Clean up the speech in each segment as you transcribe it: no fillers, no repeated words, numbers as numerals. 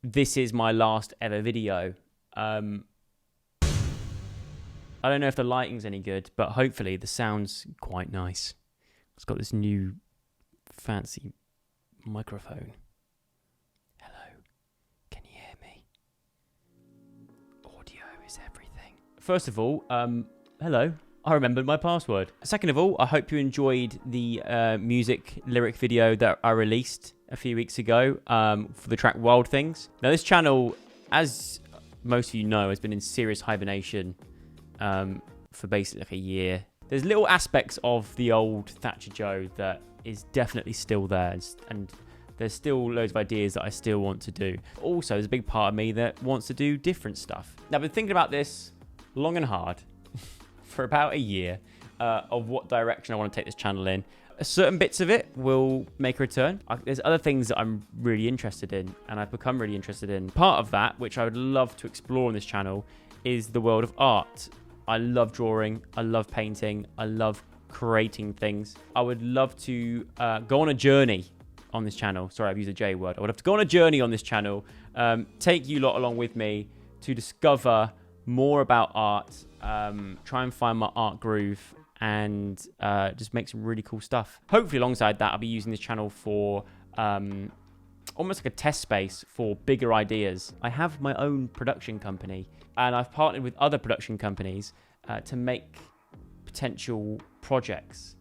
this is my last ever video. I don't know if the lighting's any good, but hopefully the sound's quite nice. It's got this new fancy microphone. Hello, can you hear me? Audio is everything. First of all, hello. I remembered my password. Second of all, I hope you enjoyed the music lyric video that I released a few weeks ago for the track Wild Things. Now, this channel, as most of you know, has been in serious hibernation for basically like a year. There's little aspects of the old ThatcherJoe that is definitely still there, and there's still loads of ideas that I still want to do. Also, there's a big part of me that wants to do different stuff. Now, I've been thinking about this long and hard for about a year of what direction I want to take this channel in. Certain bits of it will make a return. There's other things that I'm really interested in, and I've become really interested in. Part of that, which I would love to explore on this channel, is the world of art. I love drawing, I love painting, I love creating things. I would love to go on a journey on this channel. Sorry, I've used a J word. I would have to go on a journey on this channel, take you lot along with me to discover more about art, try and find my art groove, and just make some really cool stuff. Hopefully alongside that, I'll be using this channel for almost like a test space for bigger ideas. I have my own production company, and I've partnered with other production companies to make potential projects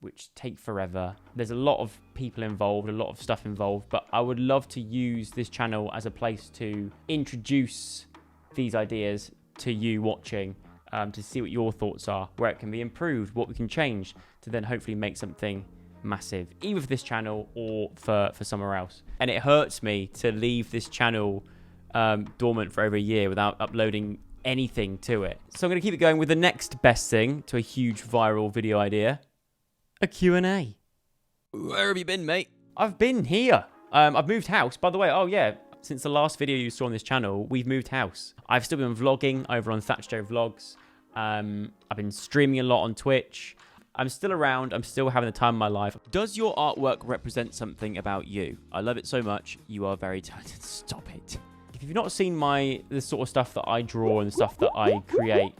which take forever. There's a lot of people involved, a lot of stuff involved, but I would love to use this channel as a place to introduce these ideas to you watching, to see what your thoughts are, where it can be improved, what we can change, to then hopefully make something massive, either for this channel or for somewhere else. And it hurts me to leave this channel dormant for over a year without uploading anything to it. So I'm going to keep it going with the next best thing to a huge viral video idea, a Q&A. Where have you been, mate? I've been here. I've moved house, by the way. Oh yeah, since the last video you saw on this channel, we've moved house. I've still been vlogging over on ThatcherJoe Vlogs. I've been streaming a lot on Twitch. I'm still around. I'm still having the time of my life. Does your artwork represent something about you? I love it so much. You are very talented. Stop it. If you've not seen the sort of stuff that I draw and stuff that I create,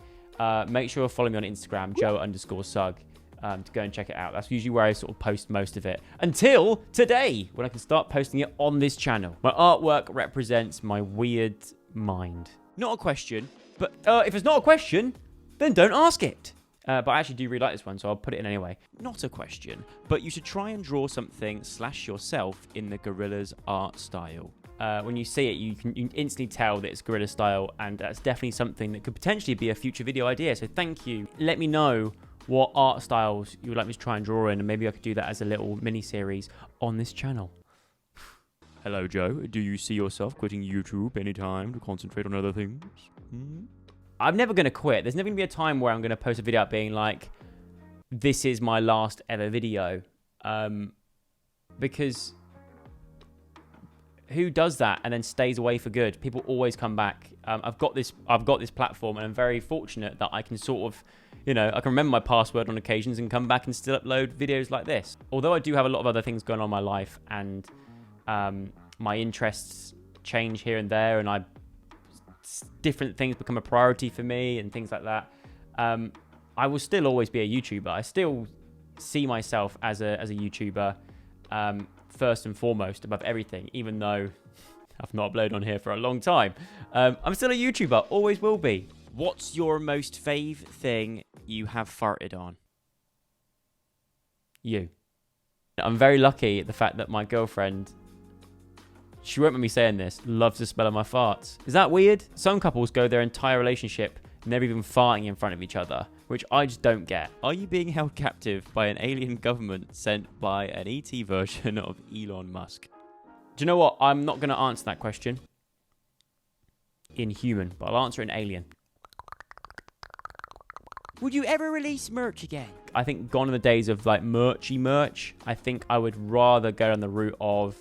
make sure you follow me on Instagram, Joe_Sug, to go and check it out. That's usually where I sort of post most of it. Until today, when I can start posting it on this channel. My artwork represents my weird mind. Not a question, but if it's not a question, then don't ask it. But I actually do really like this one, so I'll put it in anyway. Not a question, but you should try and draw something / yourself in the Gorillaz art style. When you see it, you can instantly tell that it's Gorilla style, and that's definitely something that could potentially be a future video idea. So thank you. Let me know what art styles you would like me to try and draw in, and maybe I could do that as a little mini-series on this channel. Hello, Joe. Do you see yourself quitting YouTube anytime to concentrate on other things? I'm never going to quit. There's never going to be a time where I'm going to post a video out being like, this is my last ever video. Because who does that and then stays away for good? People always come back. I've got this platform, and I'm very fortunate that I can sort of, I can remember my password on occasions and come back and still upload videos like this. Although I do have a lot of other things going on in my life, and my interests change here and there, and different things become a priority for me and things like that. I will still always be a YouTuber. I still see myself as a YouTuber first and foremost above everything, even though I've not uploaded on here for a long time. I'm still a YouTuber, always will be. What's your most fave thing you have farted on? You. I'm very lucky at the fact that my girlfriend, she won't mind me saying this, loves the smell of my farts. Is that weird? Some couples go their entire relationship never even farting in front of each other, which I just don't get. Are you being held captive by an alien government sent by an ET version of Elon Musk? Do you know what? I'm not going to answer that question in human, but I'll answer in alien. Would you ever release merch again? I think gone are the days of like merchy merch. I think I would rather go down the route of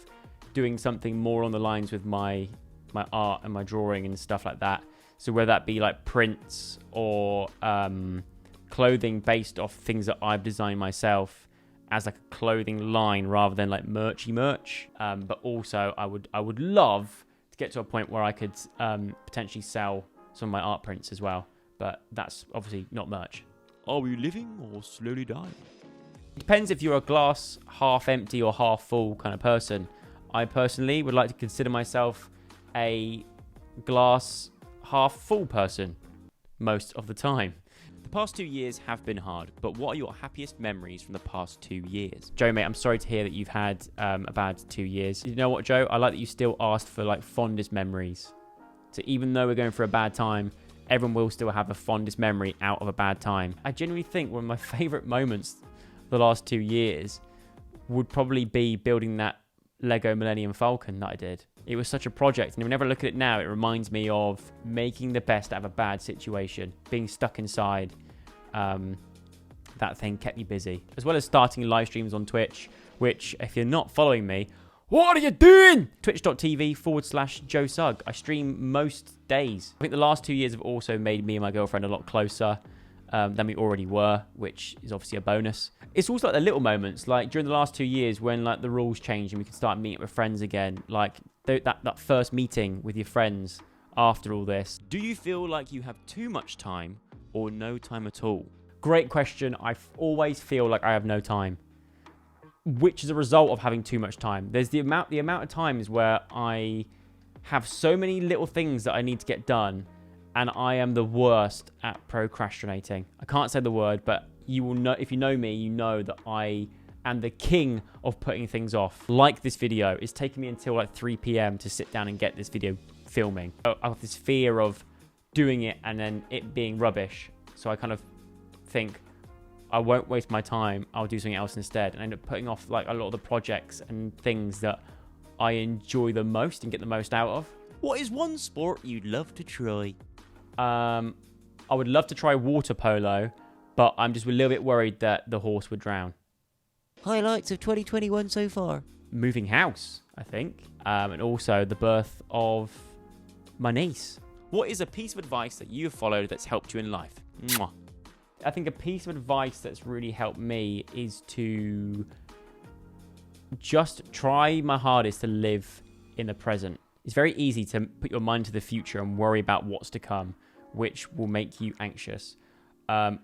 doing something more on the lines with my art and my drawing and stuff like that. So whether that be like prints or clothing based off things that I've designed myself as like a clothing line rather than like merchy merch. But also I would love get to a point where I could potentially sell some of my art prints as well. But that's obviously not merch. Are we living or slowly dying? It depends if you're a glass half empty or half full kind of person. I personally would like to consider myself a glass half full person most of the time. The past 2 years have been hard, but what are your happiest memories from the past 2 years? Joe, mate, I'm sorry to hear that you've had a bad 2 years. You know what, Joe? I like that you still asked for like fondest memories. So even though we're going for a bad time, everyone will still have a fondest memory out of a bad time. I genuinely think one of my favourite moments the last 2 years would probably be building that Lego Millennium Falcon that I did. It was such a project, and whenever I look at it now, it reminds me of making the best out of a bad situation, being stuck inside. That thing kept me busy, as well as starting live streams on Twitch, which, if you're not following me, what are you doing? Twitch.tv/Joe Sugg. I stream most days. I think the last 2 years have also made me and my girlfriend a lot closer than we already were, which is obviously a bonus. It's also like the little moments, like during the last 2 years when like the rules changed and we could start meeting with friends again, like that first meeting with your friends after all this. Do you feel like you have too much time or no time at all? Great question. I always feel like I have no time, which is a result of having too much time. There's the amount of times where I have so many little things that I need to get done, and I am the worst at procrastinating. I can't say the word, but you will know, if you know me, you know that I am the king of putting things off. Like this video, it's taking me until like 3 p.m. to sit down and get this video filming. I have this fear of doing it and then it being rubbish. So I kind of think, I won't waste my time, I'll do something else instead, and I end up putting off like a lot of the projects and things that I enjoy the most and get the most out of. What is one sport you'd love to try? I would love to try water polo, but I'm just a little bit worried that the horse would drown. Highlights of 2021 so far? Moving house, I think, and also the birth of my niece. What is a piece of advice that you have followed that's helped you in life? Mwah. I think a piece of advice that's really helped me is to just try my hardest to live in the present. It's very easy to put your mind to the future and worry about what's to come, which will make you anxious.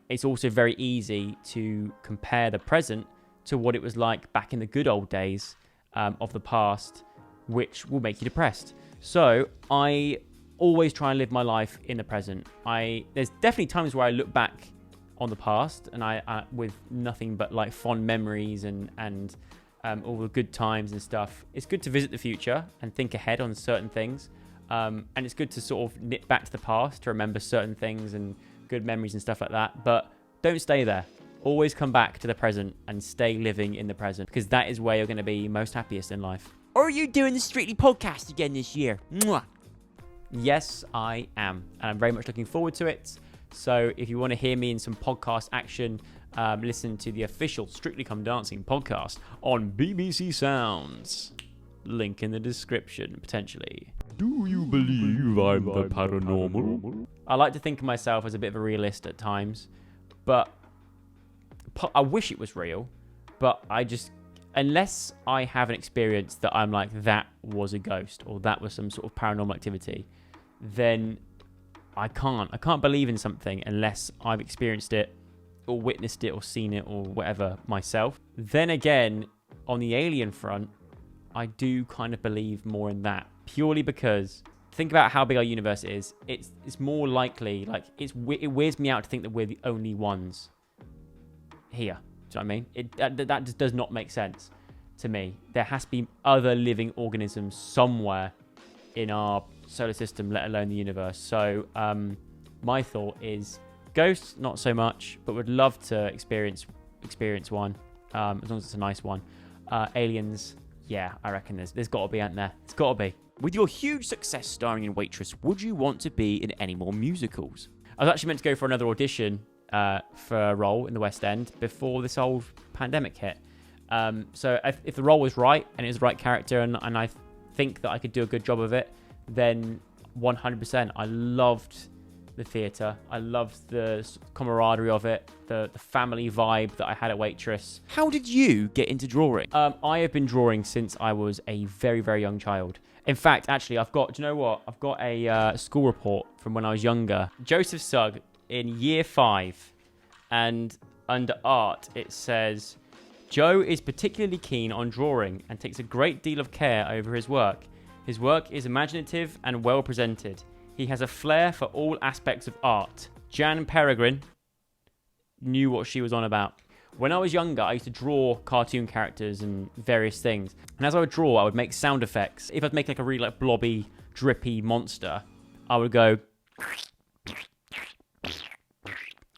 It's also very easy to compare the present to what it was like back in the good old days of the past, which will make you depressed. So I always try and live my life in the present. There's definitely times where I look back on the past and I with nothing but like fond memories and all the good times and stuff. It's good to visit the future and think ahead on certain things. And it's good to sort of nip back to the past to remember certain things and good memories and stuff like that. But don't stay there. Always come back to the present and stay living in the present, because that is where you're going to be most happiest in life. Are you doing the Strictly podcast again this year? Mwah. Yes, I am. And I'm very much looking forward to it. So if you want to hear me in some podcast action, listen to the official Strictly Come Dancing podcast on BBC Sounds. Link in the description, potentially. Do you believe I'm the paranormal? I like to think of myself as a bit of a realist at times, but I wish it was real, but unless I have an experience that I'm like, that was a ghost or that was some sort of paranormal activity, then I can't believe in something unless I've experienced it or witnessed it or seen it or whatever myself. Then again, on the alien front, I do kind of believe more in that, purely because think about how big our universe is. It's more likely, like it weirds me out to think that we're the only ones here. Do you know what I mean? That just does not make sense to me. There has to be other living organisms somewhere in our solar system, let alone the universe. So my thought is ghosts, not so much, but would love to experience one, as long as it's a nice one. Aliens, yeah, I reckon there's got to be, ain't there? It's got to be. With your huge success starring in Waitress, would you want to be in any more musicals? I was actually meant to go for another audition for a role in the West End before this whole pandemic hit. So if the role was right and it was the right character and I think that I could do a good job of it, then 100%. I loved the theatre. I loved the camaraderie of it, the family vibe that I had at Waitress. How did you get into drawing? I have been drawing since I was a very, very young child. In fact, actually, do you know what? I've got a school report from when I was younger. Joseph Sugg in year 5, and under art, it says, Joe is particularly keen on drawing and takes a great deal of care over his work. His work is imaginative and well presented. He has a flair for all aspects of art. Jan Peregrine knew what she was on about. When I was younger, I used to draw cartoon characters and various things. And as I would draw, I would make sound effects. If I'd make like a really like blobby, drippy monster, I would go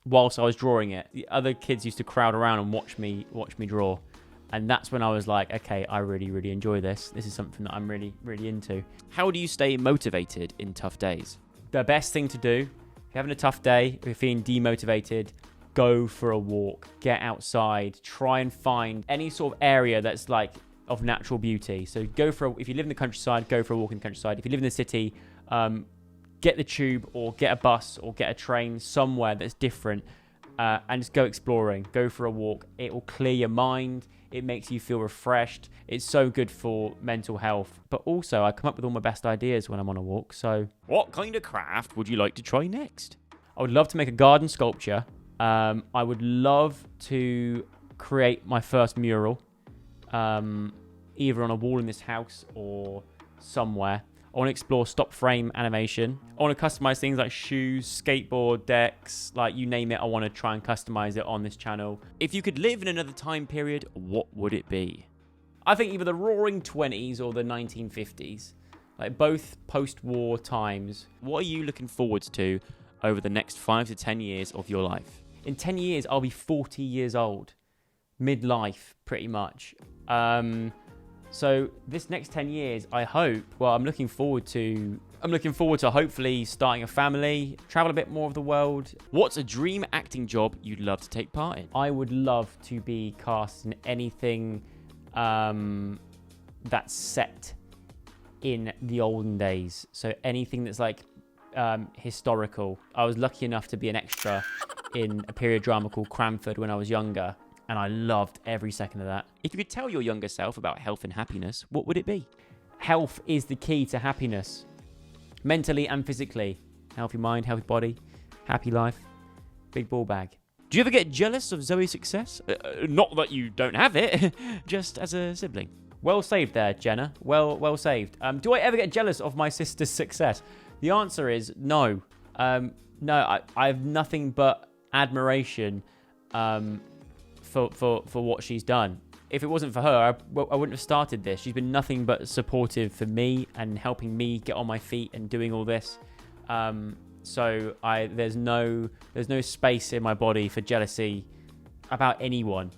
whilst I was drawing it. The other kids used to crowd around and watch me draw. And that's when I was like, okay, I really, really enjoy this. This is something that I'm really, really into. How do you stay motivated in tough days? The best thing to do, if you're having a tough day, if you're feeling demotivated, go for a walk, get outside, try and find any sort of area that's like of natural beauty. So if you live in the countryside, go for a walk in the countryside. If you live in the city, get the tube or get a bus or get a train somewhere that's different, and just go exploring. Go for a walk. It will clear your mind. It makes you feel refreshed. It's so good for mental health. But also, I come up with all my best ideas when I'm on a walk. So, what kind of craft would you like to try next? I would love to make a garden sculpture. I would love to create my first mural, either on a wall in this house or somewhere. I want to explore stop frame animation. I want to customize things like shoes, skateboard decks, like you name it. I want to try and customize it on this channel. If you could live in another time period, what would it be? I think either the Roaring 20s or the 1950s, like both post-war times. What are you looking forward to over the next 5 to 10 years of your life? In 10 years, I'll be 40 years old, midlife, pretty much. So this next 10 years, I'm looking forward to hopefully starting a family, travel a bit more of the world. What's a dream acting job you'd love to take part in? I would love to be cast in anything that's set in the olden days. So anything that's like historical. I was lucky enough to be an extra in a period drama called Cranford when I was younger, and I loved every second of that. If you could tell your younger self about health and happiness, what would it be? Health is the key to happiness, mentally and physically. Healthy mind, healthy body, happy life, big ball bag. Do you ever get jealous of Zoe's success? Not that you don't have it, just as a sibling. Well saved there, Jenna. Well saved. Do I ever get jealous of my sister's success? The answer is no. No, I have nothing but admiration for what she's done. If it wasn't for her, I wouldn't have started this. She's been nothing but supportive for me and helping me get on my feet and doing all this. So there's no space in my body for jealousy about anyone,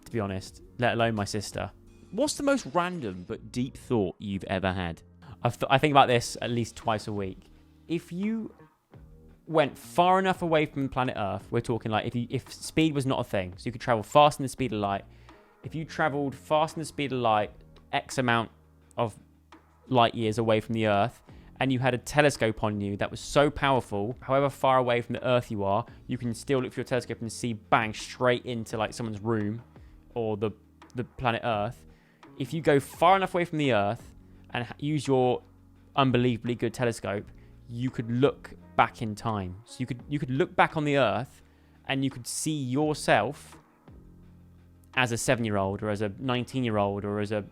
to be honest, let alone my sister. What's the most random but deep thought you've ever had? I think about this at least twice a week. If you went far enough away from planet Earth, we're talking like if speed was not a thing, so you could travel faster than the speed of light. If you traveled faster than the speed of light, X amount of light years away from the Earth, and you had a telescope on you that was so powerful, however far away from the Earth you are, you can still look through your telescope and see bang straight into like someone's room or the planet Earth. If you go far enough away from the Earth and use your unbelievably good telescope, you could look back in time. So you could look back on the Earth and you could see yourself as a 7-year-old or as a 19-year-old or as a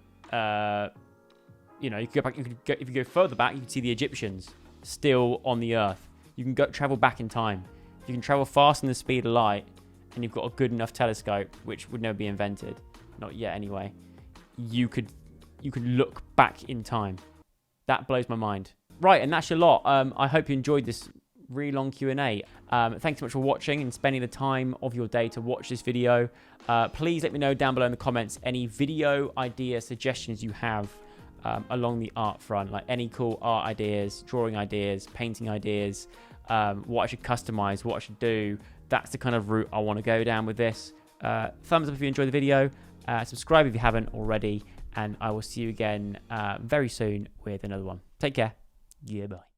you could go back. If you go further back, you could see the Egyptians still on the Earth. You can travel back in time. You can travel faster than the speed of light, and you've got a good enough telescope, which would never be invented, not yet anyway. You could look back in time. That blows my mind. Right, and that's your lot. I hope you enjoyed this really long Q&A. Thanks so much for watching and spending the time of your day to watch this video. Please let me know down below in the comments any video idea suggestions you have along the art front, like any cool art ideas, drawing ideas, painting ideas, what I should customize, what I should do. That's the kind of route I want to go down with this. Thumbs up if you enjoyed the video. Subscribe if you haven't already. And I will see you again very soon with another one. Take care. Yeah, bye.